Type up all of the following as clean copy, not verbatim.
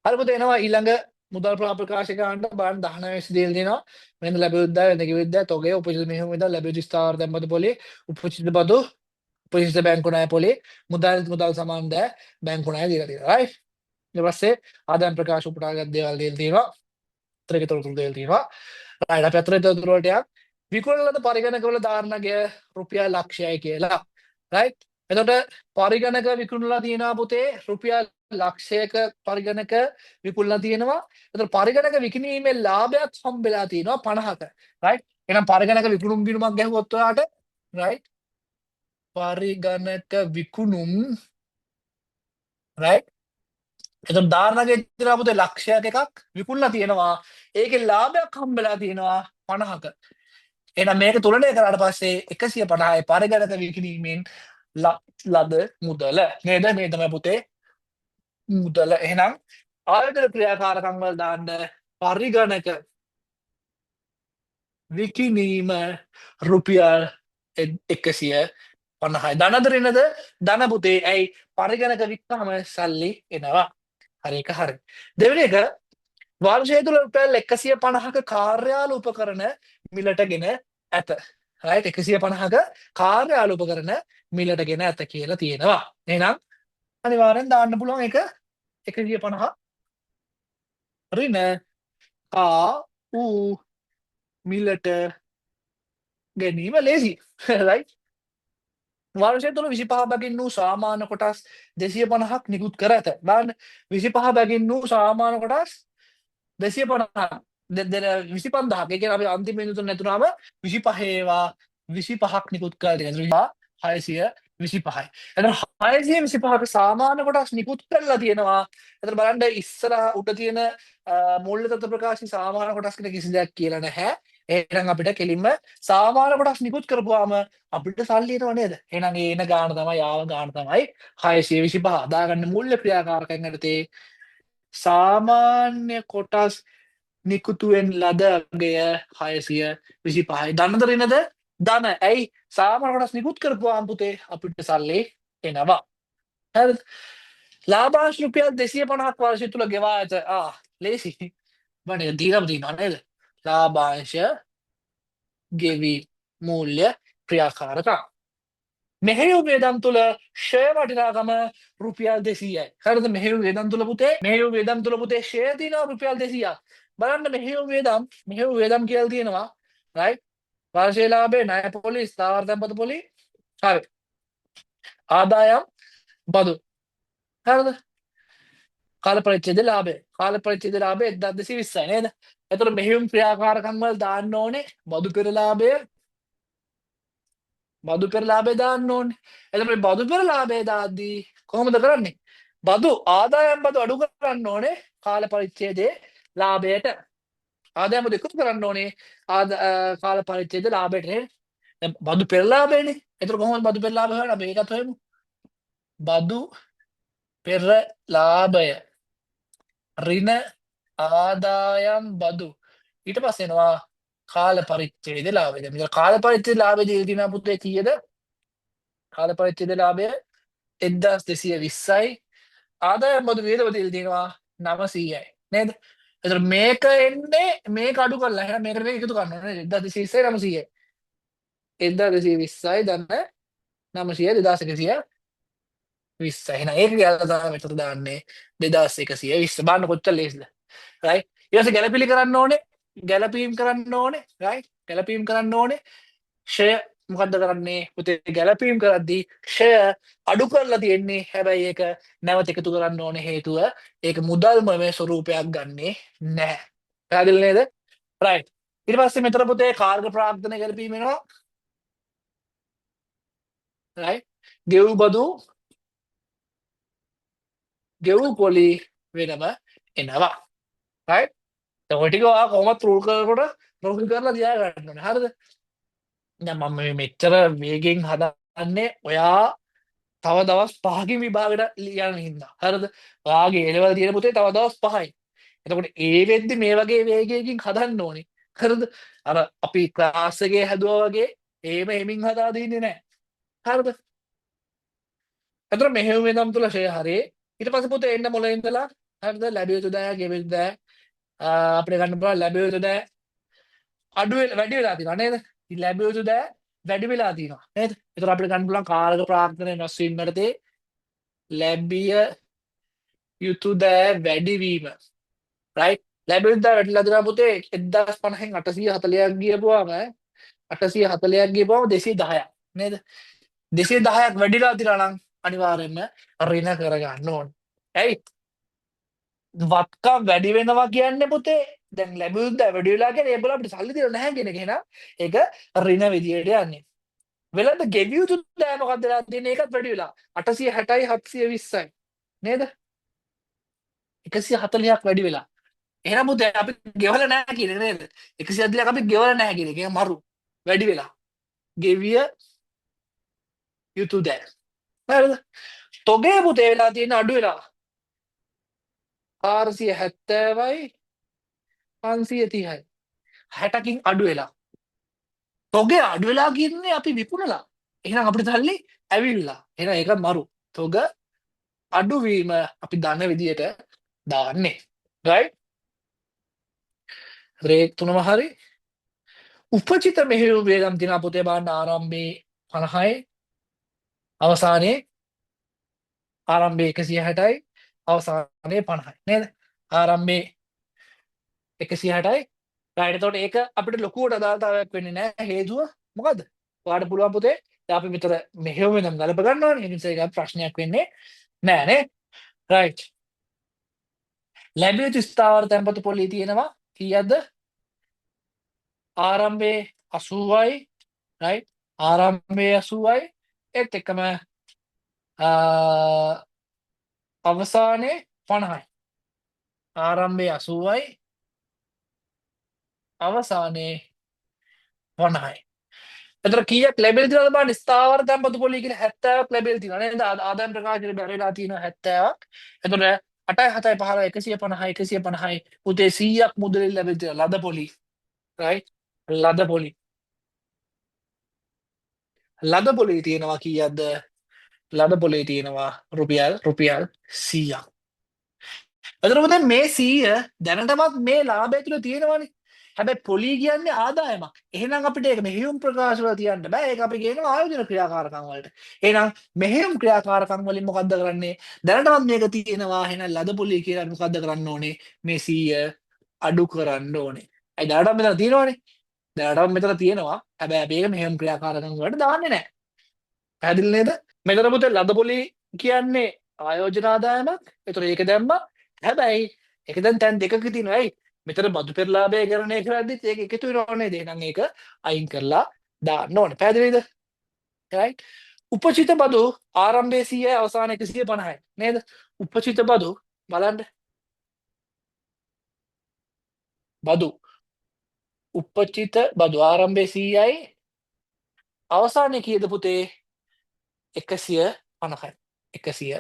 හරි පුතේ එනවා ඊළඟ මුදල් ප්‍රකාශ කරන්න බලන්න 19 වෙනි දේල් දෙනවා. වෙනද ලැබෙ විද්‍යාව වෙනද කිව්ව විද්‍යාව තොගය උපජිත මෙහෙම විද්‍යාව ලැබෙ යුතු ස්ථාවර දැන්පත් පොලේ උපජිත බදු උපජිත බැංකු ණය පොලේ මුදල් සමාන ද බැංකු ණය දීලා තියෙනවා. රයිට්. ඊට පස්සේ ආදායම් ප්‍රකාශ උපුටාගත් දේවල් දෙල් තියෙනවා. අතරේ තොරතුරු දෙල් තියෙනවා. රයිට් අපි අතරේ තොරතුරු වලට යන් විකුණන පරිගණකවල දාරණගය රුපියල් ලක්ෂයයි කියලා. රයිට්. එතකොට පරිගණක විකුණලා තියෙනවා පුතේ රුපියල් ලක්ෂයක පරිගණක විකුණලා තියෙනවා. එතකොට පරිගණක විකිණීමේ ලාභයක් හම්බෙලා තියෙනවා 50ක. රයිට්. එහෙනම් පරිගණක විකුණුම් බිණුමක් ගැහුවොත් ඔයාට රයිට්. පරිගණක විකුණුම් රයිට්. එතකොට දාරණගේ තියෙනවා පුතේ ලක්ෂයක් එකක් විකුණලා තියෙනවා. ඒකේ ලාභයක් හම්බෙලා තියෙනවා 50ක. එහෙනම් මේක තුලණය කරාට පස්සේ 150යි පරිගණක විකිණීමෙන් ලද මුදල නේද? මේ තමයි පුතේ මුදල. එහෙනම් ආයතන ක්‍රියාකාරකම් වල දාන්න පරිගණක විකිණීම රුපියල් 150යි. ධනද ඍණද? ධන පුතේ. ඇයි පරිගණක වික්කම සල්ලි එනවා. හරි එක හරි. දෙවෙනි එක වර්ෂය තුල රුපියල් 150ක කාර්යාල උපකරණ මිලටගෙන ඇත. රයිට් 150ක කාර්යාල උපකරණ මිලටගෙන ඇත කියලා තියෙනවා. එහෙනම් අනිවාර්යෙන් දාන්න පුළුවන් එක 150 ඍණ කා ඌ මිලට ගැනීම ලේසි. රයිට්. වර්ෂය තුල 25 බැගින් වූ සාමාන්‍ය කොටස් 250ක් නිකුත් කර ඇත. බලන්න 25 බැගින් වූ සාමාන්‍ය කොටස් 250ක් 25000ක්. ඒ කියන්නේ අපි අන්තිම බිඳුව තුන නැතුනම 25 ඒවා 25ක් නිකුත් කරලා තියෙනවා. 625යි. එතන 625ක සාමාන්‍ය කොටස් නිකුත් කරලා තියෙනවා. එතන බලන්න ඉස්සරහ උඩ තියෙන මූල්‍ය තත්ත්ව ප්‍රකාශී සාමාන්‍ය කොටස් කියන කිසි දෙයක් කියලා නැහැ. එහෙනම් අපිට කෙලින්ම සාමාන්‍ය කොටස් නිකුත් කරපුවාම අපිට සල්ලි එනවා නේද? එහෙනම් ඒ එන ගාණ තමයි ආව ගාණ තමයි 625. දාගන්න මූල්‍ය ක්‍රියාකාරකම් යටතේ සාමාන්‍ය කොටස් නිකුතුවෙන් ලද අගය 625යි. ධනද ඍණද? ධන. ඇයි සාමාන්‍ය කොටස් නිකුත් කරපුවාම පුතේ අපිට සල්ලි එනවා. හරිද? ලාභාංශ රුපියල් 250ක් වර්ෂය තුල ගෙවා ඇත. ලේසි. බණේ දීරම් දිනනවා නේද? ලාභාංශ ගෙවි මූල්‍ය ක්‍රියාකාරකම්. මෙහෙයුම් වියදම් තුල ෂෙයා වටිනාකම රුපියල් 200යි. හරිද? මෙහෙයුම් වියදම් තුල පුතේ ෂෙයා තියෙනවා රුපියල් 200ක්. බලන්න මෙහෙයුම් වියදම් කියලා තියෙනවා. රයිට්? වාර්ෂික ලාභය ණය පොලි ස්ථාවර තැන්පතු පොලි. හරි. ආදායම් බදු. හරිද? කාල පරිච්ඡේද ලාභය 1220යි නේද? එතකොට මෙහෙයුම් ක්‍රියාකාරකම් වල දාන්න ඕනේ බදු පෙර ලාභය දාන්න ඕනේ. එතකොට බදු පෙර ලාභය දාද්දී කොහොමද කරන්නේ? බදු ආදායම් බදු අඩු කරන්න ඕනේ කාල පරිච්ඡේදයේ ලාභයට. ආදායම් බදු එකතු කරන්න ඕනේ කාල පරිච්ඡේද ලාභයට නේද? දැන් බදු පෙර ලාභයනේ. එතකොට කොහොමද බදු පෙර ලාභය හොයන්නේ? අපි ඒකත් හොයමු. බදු පෙර ලාභය ඍණ ආදායම් බදු ඊට පස්සේ එනවා කාල පරිච්ඡේද ලාභය. දැන් මෙතන කාල පරිච්ඡේද ලාභය දීලා තියෙනවා පුතේ කීයද? කාල පරිච්ඡේද ලාභය 1220යි. ආදායම් බදු වේදව දීලා තියෙනවා 900යි නේද? එතකොට මේක එන්නේ මේක අඩු කරලා එහෙනම් මේකට මේක එකතු කරන්න ඕනේ නේද? 1220යි 900යි 1220යි දැන් 900යි 2120. එහෙනම් ඒක ගැලලා තමයි මෙතන දාන්නේ 2120. බලන්න කොච්චර ලේසිද? රයිට්. ඊට පස්සේ ගැළපීම් කරන්න ඕනේ. රයිට්. ගැළපීම් කරන්න ඕනේ. ෂය මොකද්ද කරන්නේ? පුතේ ගැළපීම් කරද්දී ෂය අඩු කරලා තියෙන්නේ. හැබැයි ඒක නැවත එකතු කරන්න ඕනේ හේතුව ඒක මුදල්ම මේ ස්වරූපයක් ගන්නෙ නැහැ. පැහැදිලි නේද? රයිට්. ඊට පස්සේ මෙතන පුතේ කාර්ක ප්‍රාග්ධන ගැළපීම වෙනවා. රයිට්. ගෙව් බදු ගෙව් පොලි වෙනම එනවා. රයිට්. දැන් ඔය ටික ඔයා කොහොමද රූල් කරලා තියා ගන්න ඕනේ. හරිද? දැන් මම මෙච්චර වේගෙන් හදන්නේ ඔයා තව දවස් 5කින් විභාගෙට ලියන්න හින්දා. හරිද? ඔයාගේ A level තියෙන පුතේ තව දවස් 5යි. එතකොට ඒ වෙද්දි මේ වගේ වේගයකින් හදන්න ඕනේ. හරිද? අර අපි ක්ලාස් එකේ හැදුවා වගේ එහෙම එමින් හදා දෙන්නේ නැහැ. හරිද? එතකොට මෙහෙම වෙනම් තුල ෂේ හරේ. ඊට පස්සේ පුතේ එන්න මොලේ ඉඳලා හරිද? ලැබිය යුතු දෑ ගෙවිය යුතු දෑ අපිට ගන්න පුළුවන්. ලැබිය යුතු දෑ වැඩි වෙලා තියෙනවා නේද? ඉතින් ලැබිය යුතු දෑ වැඩි වෙලා තියෙනවා නේද? ඒතර අපිට ගන්න පුළුවන් කාරක ප්‍රාර්ථනා වෙනස් වීම යටතේ ලැබිය යුතු දෑ වැඩිවීම. රයිට්? ලැබිය යුතු දෑ වැඩිලා තියෙනවා පුතේ 1050න් 840ක් ගියපුවාම 840ක් ගියපුවාම 210ක් නේද? 210ක් වැඩිලා තියෙනවා නම් අනිවාර්යෙන්ම ඍණ කරගන්න ඕනේ. ඇයි? වත්කම් වැඩි වෙනවා කියන්නේ පුතේ දැන් ලැබිය යුතු දෑ වැඩි වෙලා කියන්නේ ඒගොල්ලෝ අපිට සල්ලි දෙන්නේ නැහැ කියන එක. එහෙනම් ඒක ඍණ විදියට යන්නේ. වෙළඳ ගෙවිය යුතු දෑ මොකක්ද වෙලා තියෙන්නේ? ඒකත් වැඩි වෙලා 860යි 720යි නේද? 140ක් වැඩි වෙලා. එහෙනම් පුතේ අපි ගෙවලා නැහැ කියන එක නේද? 140ක් අපි ගෙවලා නැහැ කියන එක. ඒක මරු වැඩි වෙලා. ගෙවිය යුතු දෑ. හරිද? තොගේ පුතේ වෙලා තියෙන අඩු වෙලා 470යි 530යි 60කින් අඩු වෙලා. තොගේ අඩු වෙලා කියන්නේ අපි විකුණලා. එහෙනම් අපිට සල්ලි ඇවිල්ලා. එහෙනම් ඒක මරු. තොග අඩුවීම අපි දන්න විදියට දාන්නේ. රයිට්? රේක් තුනම හරි. උපචිත මෙහෙයුම් වේගම් තියෙනවා පුතේ බලන්න ආරම්භයේ 50යි අවසානයේ 160යි අවසානයේ 50යි නේද? ආරම්භයේ 160යි. රයිට්. එතකොට ඒක අපිට ලොකුවට අදාළතාවයක් වෙන්නේ නැහැ. හේතුව මොකද්ද? ඔයාලට පුළුවන් පුතේ දැන් අපි මෙතන මෙහෙයුම් වෙනම ගලප ගන්න ඕනේ. ඒ නිසා ඒක ප්‍රශ්නයක් වෙන්නේ නැහැ නේ. රයිට්. ලැබිය යුතු ස්ථාවර තැන්පතු පොලේ තියෙනවා කීයක්ද? ආරම්භයේ 80යි රයිට්. ආරම්භයේ 80යි ඒත් එක්කම අවසානයේ 50යි. ආරම්භයේ 80යි අවසානයේ 50යි. එතකොට කීයක් ලැබෙලා තියෙනවද බලන්න ස්ථාවර තැන්පතු පොලේ කියලා 70ක් ලැබෙලා තියෙනවා නේද? ආදායම් ප්‍රකාශනයේ බැරිලා තියෙනවා 70ක්. එතකොට 8යි 7යි 15යි 150යි 150යි පුතේ 100ක් මුදලින් ලැබෙලා තියෙනවා ලද පොලි. රයිට්? ලද පොලි. ලද පොලේ තියෙනවා කීයක්ද? ලද පොලේ තියෙනවා රුපියල් 100ක්. එතකොට දැන් මේ 100 දැනටමත් මේ ලාභය තුල තියෙනවානේ. හැබැයි පොලි කියන්නේ ආදායමක්. එහෙනම් අපිට ඒක මෙහෙයුම් ප්‍රකාශ වල තියන්න බෑ. ඒක අපි කියනවා ආයෝජන ක්‍රියාකාරකම් වලට. එහෙනම් මෙහෙයුම් ක්‍රියාකාරකම් වලින් මොකද්ද කරන්නේ? දැනටමත් මේක තියෙනවා. එහෙනම් ලද පොලි කියලා මොකද්ද කරන්න ඕනේ? මේ 100 අඩු කරන්න ඕනේ. ඒ දැනටම මෙතන තියෙනවානේ. දැනටම මෙතන තියෙනවා. හැබැයි අපි ඒක මෙහෙයුම් ක්‍රියාකාරකම් වලට දාන්නේ නැහැ. පැහැදිලි නේද? මෙතන පුතේ ලද පොලි කියන්නේ ආයෝජන ආදායමක්. ඒතර ඒක දැම්මා. හැබැයි ඒක දැන් තැන් දෙකක තියෙනවා. ඇයි? මෙතන බදු පෙරලාභය කරණය කරද්දිත් ඒක එකතු වෙනව නේද? එහෙනම් ඒක අයින් කරලා දාන්න ඕනේ. පැහැදිලිද? right? උපචිත බදු ආරම්භයේ 100යි අවසානයේ 150යි නේද? උපචිත බදු බලන්න. බදු උපචිත බදු ආරම්භයේ 100යි අවසානයේ කීයද පුතේ? 150යි. 150යි.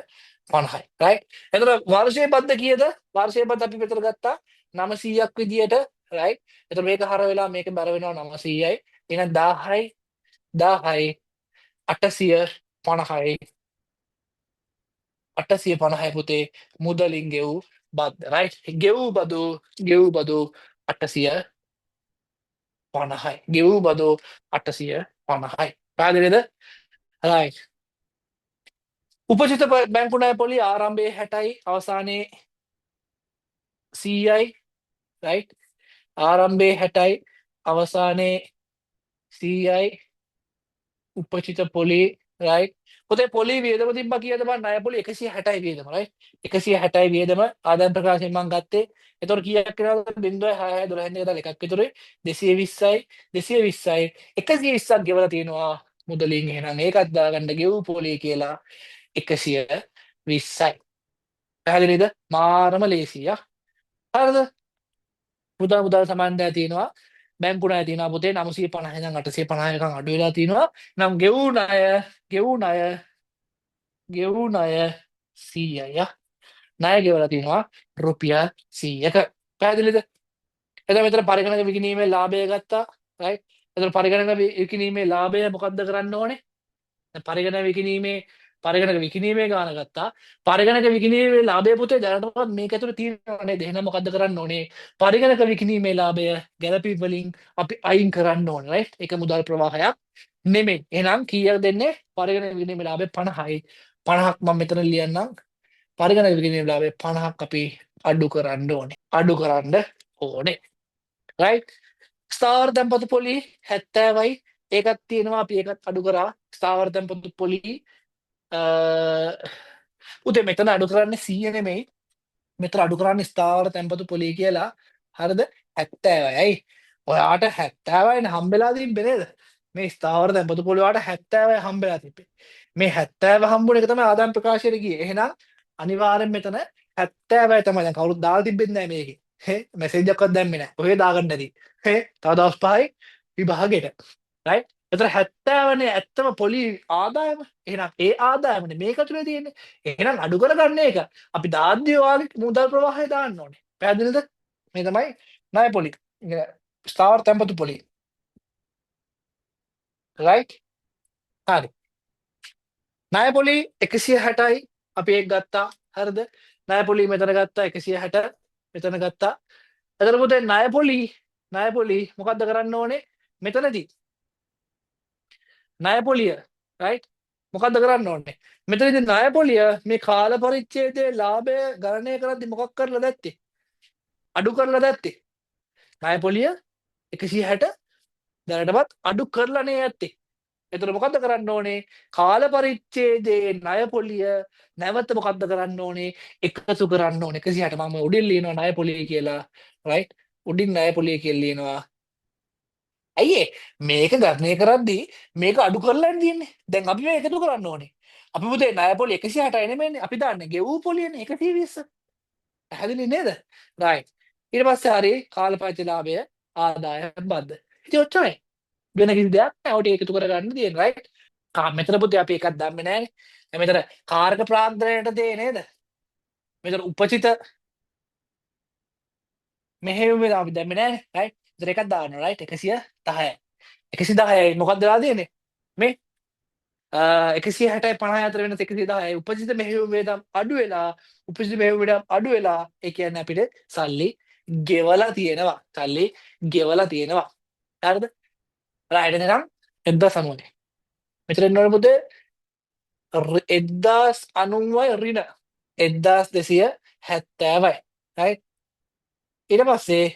right? එතකොට වර්ෂයේ බද්ද කීයද? වර්ෂයේ බද්ද අපි මෙතන ගත්තා 900ක් විදියට right? එතකොට මේක හර වෙලා මේක බැර වෙනවා 900යි. එහෙනම් 1000යි 1000යි 850යි 850යි පුතේ මුදලින් ගෙවූ බද්ද right? ගෙවූ බදු 850යි. ගෙවූ බදු 850යි. පැහැදිලිද? right. උපචිත බැංකු ණය පොලි ආරම්භයේ 60යි අවසානයේ 100යි right? ආරම්භයේ 60යි අවසානයේ 100යි උපචිත පොලි right? පුතේ පොලි වියදම තිබ්බා කීයද බලන්න ණය පොලි 160යි වියදම right? 160යි වියදම ආදායම් ප්‍රකාශයෙන් මම ගත්තේ. එතකොට කීයක් වෙනවද? 0.66 12 දාලා එකක් විතරයි 220යි 220යි 120ක් ගෙවලා තියෙනවා මුදලින්. එහෙනම් ඒකත් දාගන්න ගෙවූ පොලි කියලා 120යි. පැහැදිලිද? මාරම ලේසියි ආ. හරිද? මුදල් සම්බන්ධය තියෙනවා. බැංකු ණය තියෙනවා පුතේ 950 ඉඳන් 850 අඩු වෙලා තියෙනවා. නම් ගෙවූ ණය 100යි ආ. ණය ගෙවලා තියෙනවා රුපියල් 100ක. පැහැදිලිද? එතකොට මෙතන පරිගණක විකිණීමේ ලාභය ගත්තා. right? එතකොට පරිගණක විකිණීමේ ලාභය මොකද්ද කරන්න ඕනේ? පරිගණක විකිණීමේ පරිගණක විකිණීමේ ගාන ගත්තා. පරිගණක විකිණීමේ ලාභය පුතේ දැනටමත් මේක ඇතුලේ තියෙනවා නේද? එහෙනම් මොකද්ද කරන්න ඕනේ? පරිගණක විකිණීමේ ලාභය ගැළපීම් වලින් අපි අයින් කරන්න ඕනේ right? ඒක මුදල් ප්‍රවාහයක් නෙමෙයි. එහෙනම් කීයක් දෙන්නේ? පරිගණක විකිණීමේ ලාභය 50යි. 50ක් මම මෙතන ලියන්නම්. පරිගණක විකිණීමේ ලාභය 50ක් අපි අඩු කරන්න ඕනේ. අඩු කරන්න ඕනේ. right? ස්ථාවර තැන්පතු පොලි 70යි. ඒකත් තියෙනවා අපි ඒකත් අඩු කරා. ස්ථාවර තැන්පතු පොලි උදේ මෙතන අඩු කරන්නේ 100 නෙමෙයි. මෙතන අඩු කරන්නේ ස්ථාවර තැන්පතු පොලි කියලා. හරිද? 70යි. ඇයි? ඔයාට 70යිනේ හම්බෙලා තිබ්බේ නේද? මේ ස්ථාවර තැන්පතු පොලි වලට 70යි හම්බෙලා තිබ්බේ. මේ 70 හම්බුන එක තමයි ආදායම් ප්‍රකාශයට ගියේ. එහෙනම් අනිවාර්යෙන් මෙතන 70යි තමයි. දැන් කවුරුත් දාලා තිබෙන්නේ නැහැ මේකේ. හේ මැසේජ් එකක්වත් දැම්මේ නැහැ. ඔය දාගන්න නැති. හේ තව දවස් 5යි විභාගෙට. right? එතන 70නේ ඇත්තම පොලි ආදායම. එහෙනම් ඒ ආදායමනේ මේක තුලේ තියෙන්නේ. එහෙනම් අඩු කරගන්න එක. අපි දාද්දී ඔයාලේ මුදල් ප්‍රවාහය දාන්න ඕනේ. පැහැදිලිද? මේ තමයි ණය පොලි. ස්ථාවර තැන්පතු පොලි. right? හරි. ණය පොලි 160යි අපි ඒක ගත්තා. හරිද? ණය පොලි මෙතන ගත්තා 160 මෙතන ගත්තා. එතන පුතේ ණය පොලි මොකද්ද කරන්න ඕනේ? මෙතනදී ණය පොලිය right? මොකද්ද කරන්න ඕනේ? මෙතනදී ණය පොලිය මේ කාල පරිච්ඡේදයේ ලාභය ගණනය කරද්දී මොකක් කරලා දැත්තේ? අඩු කරලා දැත්තේ. ණය පොලිය 160 දැනටමත් අඩු කරලා නේ ඇත්තේ. එතකොට මොකද්ද කරන්න ඕනේ? කාල පරිච්ඡේදයේ ණය පොලිය නැවත මොකද්ද කරන්න ඕනේ? එකතු කරන්න ඕනේ. 160 මම උඩින් ලියනවා ණය පොලිය කියලා. right? උඩින් ණය පොලිය කියලා ලියනවා. ඇයි ඒ? මේක ගණනය කරද්දී මේක අඩු කරලානේ තියෙන්නේ. දැන් අපි මේක එකතු කරන්න ඕනේ. අපි පුතේ ණය පොලිය 160යි නෙමෙයිනේ. අපි දාන්නේ ගෙවූ පොලියනේ 120. පැහැදිලි නේද? right. ඊට පස්සේ හරි කාල පරිච්ඡේද ලාභය ආදායම් බද්ද. ඉතින් ඔච්චරයි. වෙන කිසි දෙයක් නැහැ. ඔය ටික එකතු කරගන්න තියෙන right? මෙතන පුතේ අපි එකක් දැම්මේ නැහනේ. දැන් මෙතන කාරක ප්‍රාන්තරයට දේ නේද? මෙතන උපචිත මෙහෙයුම අපි දැම්මේ නැහනේ right? ඉතින් එකක් දාන්න right? 110යි. 110යි මොකක්ද වෙලා තියෙන්නේ? මේ 160යි 50 අතර වෙනස 110යි. උපචිත මෙහෙයුම වේදම් අඩු වෙලා උපචිත මෙහෙයුම වේදම් අඩු වෙලා ඒ කියන්නේ අපිට සල්ලි ගෙවලා තියෙනවා. සල්ලි ගෙවලා තියෙනවා. හරිද? right එහෙනම් 1090. මෙතන එන්න ඕනේ පුතේ 1090යි ඍණ 1270යි right? ඊට පස්සේ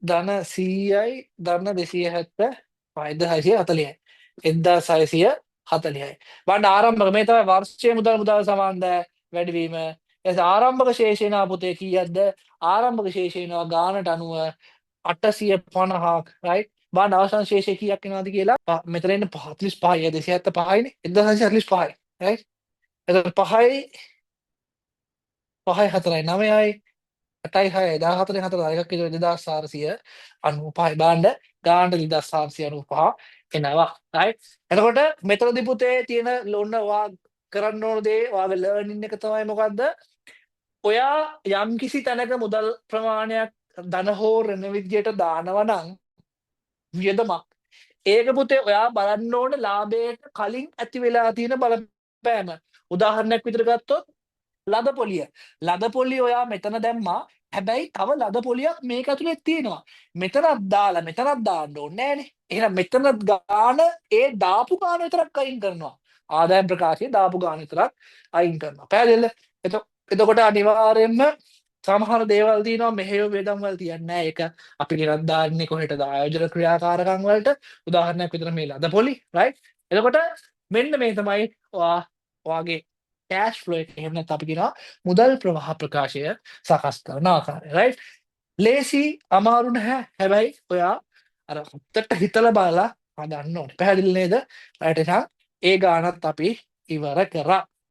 ධන 100යි ධන 270 5640යි 1640යි වන්න ආරම්භක මේ තමයි වර්ෂයේ මුදල් සමාන්ද වැඩිවීම එස ආරම්භක ශේෂය නා පුතේ කීයක්ද ආරම්භක ශේෂය නා ගානට අනුව 850ක් right බාන අවසන් ශේෂය කීයක් වෙනවද කියලා මෙතන ඉන්න 45යි 275යිනේ 1945යි right එතකොට 5යි 5යි 4යි 9යි 8යි 6යි 14න් 4 එකක් විතර 2495යි බාණ්ඩ ගානට 2495 එනවා right එතකොට මෙතනදී පුතේ තියෙන ලොන්න වා කරන්න ඕන දේ ඔයාගේ ලර්නින් එක තමයි මොකද්ද ඔයා යම්කිසි තැනක මුදල් ප්‍රමාණයක් ධන හෝ ඍණ විද්‍යට දානවා නම් වියදමක් ඒක පුතේ ඔයා බලන්න ඕනේ ලාභයට කලින් ඇති වෙලා තියෙන බලපෑම උදාහරණයක් විදිහට ගත්තොත් ලද පොලිය ඔයා මෙතන දැම්මා හැබැයි තව ලද පොලියක් මේක ඇතුලේ තියෙනවා මෙතනත් දාන්න ඕනේ නෑනේ එහෙනම් මෙතන ගාන ඒ දාපු ගාන විතරක් අයින් කරනවා ආදායම් ප්‍රකාශයේ දාපු ගාන විතරක් අයින් කරනවා පැහැදිලිද එතකොට අනිවාර්යයෙන්ම සමහර දේවල් තියෙනවා මෙහෙයුම් වේදම් වල තියන්නේ නැහැ ඒක අපි නිකන් දාන්නේ කොහෙටද ආයෝජන ක්‍රියාකාරකම් වලට උදාහරණයක් විතර මේ ලද පොලි right එතකොට මෙන්න මේ තමයි ඔයාගේ cash flow එක එහෙම නැත්නම් අපි කියනවා මුදල් ප්‍රවාහ ප්‍රකාශය සකස් කරන ආකාරය right ලේසි අමාරු නැහැ හැබැයි ඔයා අර හොත්තට හිතලා බලලා හදන්න ඕනේ පැහැදිලි නේද right එහෙනම් ඒ ගානත් අපි ඉවර කරා